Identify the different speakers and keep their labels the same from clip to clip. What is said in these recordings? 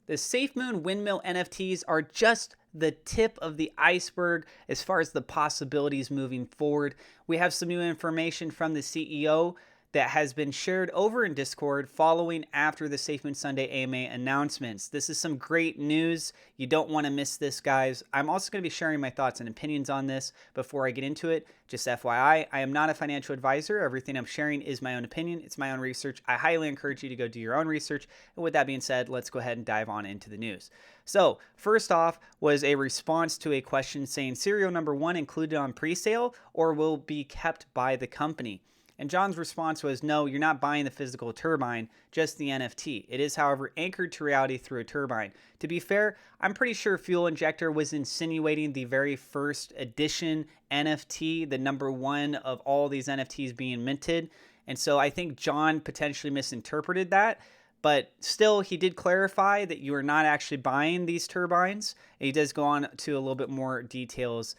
Speaker 1: The SafeMoon windmill NFTs are just the tip of the iceberg as far as the possibilities moving forward. We have some new information from the CEO that has been shared over in Discord following after the SafeMoon Sunday AMA announcements. This is some great news. You don't want to miss this, guys. I'm also going to be sharing my thoughts and opinions on this before I get into it. Just FYI, I am not a financial advisor. Everything I'm sharing is my own opinion. It's my own research. I highly encourage you to go do your own research. And with that being said, let's go ahead and dive on into the news. So first off was a response to a question saying serial number 1 included on presale or will be kept by the company. And John's response was, no, you're not buying the physical turbine, just the NFT. It is, however, anchored to reality through a turbine. To be fair, I'm pretty sure Fuel Injector was insinuating the very first edition NFT, the number 1 of all these NFTs being minted. And so I think John potentially misinterpreted that. But still, he did clarify that you are not actually buying these turbines. And he does go on to a little bit more details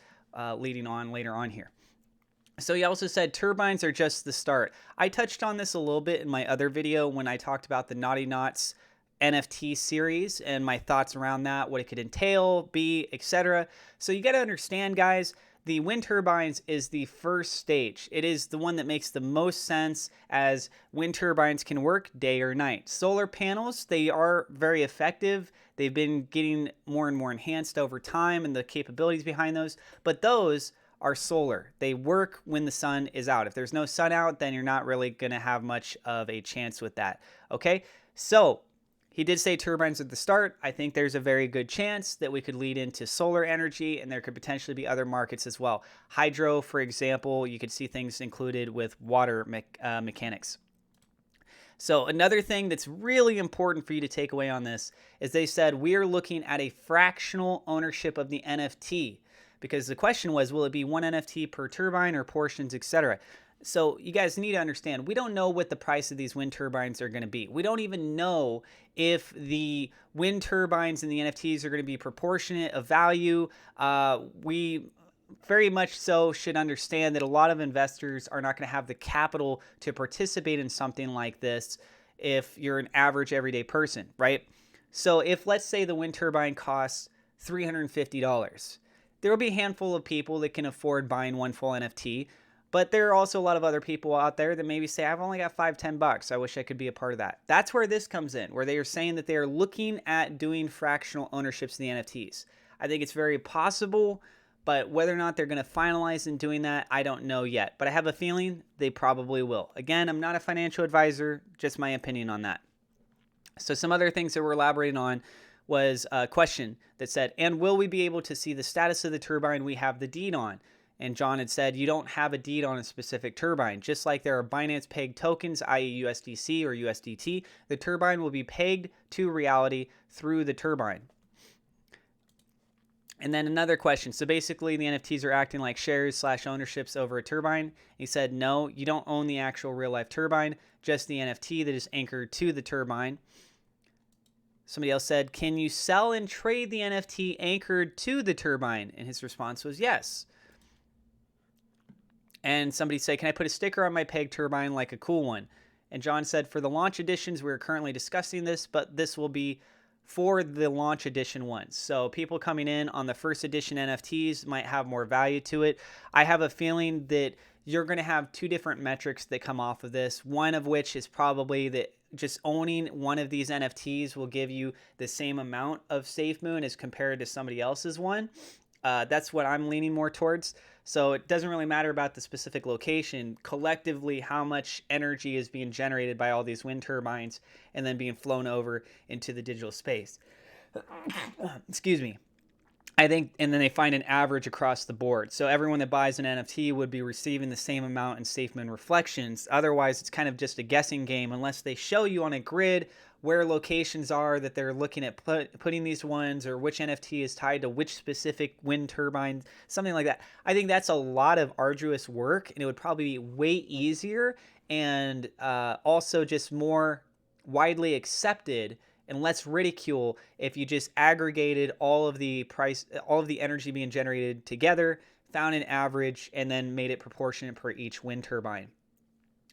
Speaker 1: leading on later on here. So he also said turbines are just the start. I touched on this a little bit in my other video when I talked about the Naughty Knots NFT series and my thoughts around that, what it could entail, be, etc. So you got to understand, guys, the wind turbines is the first stage. It is the one that makes the most sense as wind turbines can work day or night. Solar panels, they are very effective. They've been getting more and more enhanced over time and the capabilities behind those, but those are solar. They work when the sun is out. If there's no sun out, then you're not really going to have much of a chance with that. Okay, so he did say turbines at the start. I think there's a very good chance that we could lead into solar energy, and there could potentially be other markets as well. Hydro, for example, you could see things included with water mechanics. So another thing that's really important for you to take away on this is they said we are looking at a fractional ownership of the NFT. Because the question was, will it be one NFT per turbine or portions, etc.? So you guys need to understand, we don't know what the price of these wind turbines are going to be. We don't even know if the wind turbines and the NFTs are going to be proportionate of value. We very much so should understand that a lot of investors are not going to have the capital to participate in something like this if you're an average everyday person, right? So if, let's say, the wind turbine costs $350, there will be a handful of people that can afford buying one full NFT, but there are also a lot of other people out there that maybe say, I've only got $5-10. I wish I could be a part of that. That's where this comes in, where they are saying that they are looking at doing fractional ownerships of the NFTs. I think it's very possible, but whether or not they're going to finalize in doing that, I don't know yet. But I have a feeling they probably will. Again, I'm not a financial advisor, just my opinion on that. So some other things that we're elaborating on was a question that said, and will we be able to see the status of the turbine we have the deed on? And John had said, you don't have a deed on a specific turbine. Just like there are Binance pegged tokens, i.e. USDC or USDT, the turbine will be pegged to reality through the turbine. And then another question. So basically the NFTs are acting like shares / ownerships over a turbine. He said, no, you don't own the actual real life turbine, just the NFT that is anchored to the turbine. Somebody else said, can you sell and trade the NFT anchored to the turbine? And his response was yes. And somebody said, can I put a sticker on my peg turbine like a cool one? And John said, for the launch editions, we're currently discussing this, but this will be for the launch edition ones. So people coming in on the first edition NFTs might have more value to it. I have a feeling that you're going to have two different metrics that come off of this. One of which is probably that just owning one of these NFTs will give you the same amount of SafeMoon as compared to somebody else's one. That's what I'm leaning more towards. So it doesn't really matter about the specific location. Collectively, how much energy is being generated by all these wind turbines and then being flown over into the digital space. Excuse me. I think, and then they find an average across the board. So everyone that buys an NFT would be receiving the same amount in SafeMoon reflections. Otherwise, it's kind of just a guessing game unless they show you on a grid where locations are that they're looking at putting these ones, or which NFT is tied to which specific wind turbine, something like that. I think that's a lot of arduous work, and it would probably be way easier and also just more widely accepted and less ridicule if you just aggregated all of the energy being generated together, found an average, and then made it proportionate per each wind turbine.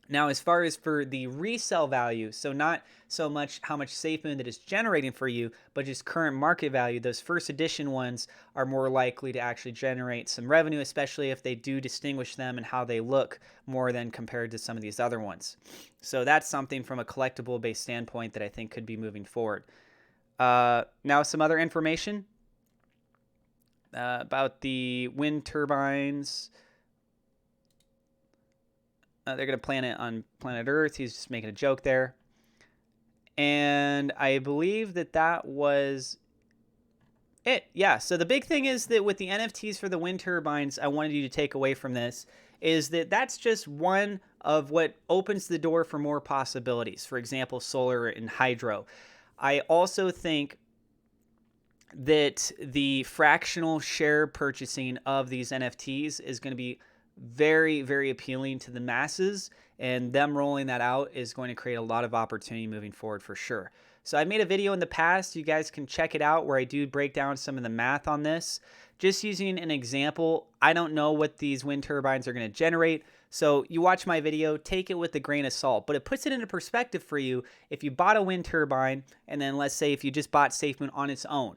Speaker 1: Now, as far as for the resale value, so not so much how much SafeMoon that is generating for you, but just current market value, those first edition ones are more likely to actually generate some revenue, especially if they do distinguish them and how they look more than compared to some of these other ones. So that's something from a collectible based standpoint that I think could be moving forward. Now, some other information about the wind turbines. They're going to plant it on planet Earth. He's just making a joke there. And I believe that was it. Yeah. So the big thing is that with the NFTs for the wind turbines, I wanted you to take away from this is that that's just one of what opens the door for more possibilities. For example, solar and hydro. I also think that the fractional share purchasing of these NFTs is going to be very, very appealing to the masses, and them rolling that out is going to create a lot of opportunity moving forward for sure. So I made a video in the past, you guys can check it out, where I do break down some of the math on this. Just using an example, I don't know what these wind turbines are going to generate, so you watch my video, take it with a grain of salt, but it puts it into perspective for you. If you bought a wind turbine, and then let's say if you just bought SafeMoon on its own,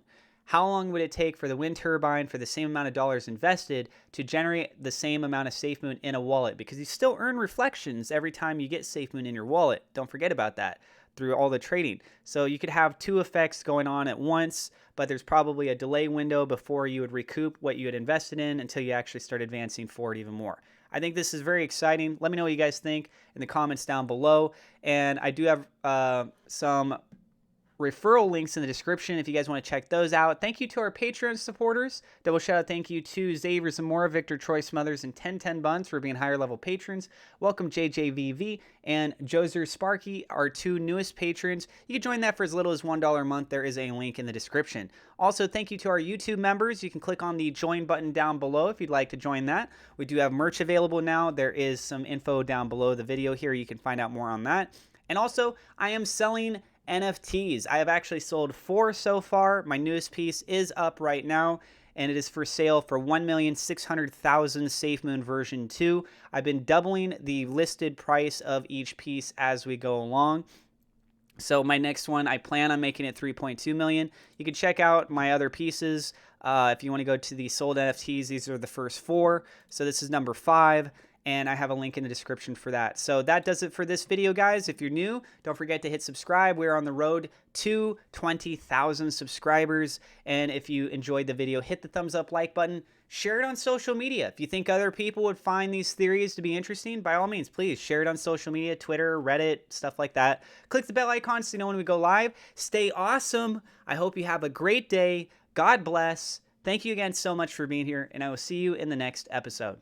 Speaker 1: how long would it take for the wind turbine, for the same amount of dollars invested, to generate the same amount of SafeMoon in a wallet? Because you still earn reflections every time you get SafeMoon in your wallet. Don't forget about that through all the trading. So you could have two effects going on at once, but there's probably a delay window before you would recoup what you had invested in until you actually start advancing forward even more. I think this is very exciting. Let me know what you guys think in the comments down below. And I do have some referral links in the description if you guys want to check those out. Thank you to our Patreon supporters. Double shout out thank you to Xavier Zamora, Victor Troy Smothers, and 1010 Buns for being higher level patrons. Welcome JJVV and Joser Sparky, our two newest patrons. You can join that for as little as $1 a month. There is a link in the description. Also, thank you to our YouTube members. You can click on the join button down below if you'd like to join that. We do have merch available now. There is some info down below the video here. You can find out more on that. And also, I am selling NFTs. I have actually sold 4 so far. My newest piece is up right now, and it is for sale for 1,600,000 SafeMoon version 2. I've been doubling the listed price of each piece as we go along. So my next one, I plan on making it 3.2 million. You can check out my other pieces. If you want to go to the sold NFTs, these are the first 4. So this is number 5. And I have a link in the description for that. So that does it for this video, guys. If you're new, don't forget to hit subscribe. We're on the road to 20,000 subscribers. And if you enjoyed the video, hit the thumbs up like button. Share it on social media. If you think other people would find these theories to be interesting, by all means, please share it on social media, Twitter, Reddit, stuff like that. Click the bell icon so you know when we go live. Stay awesome. I hope you have a great day. God bless. Thank you again so much for being here, and I will see you in the next episode.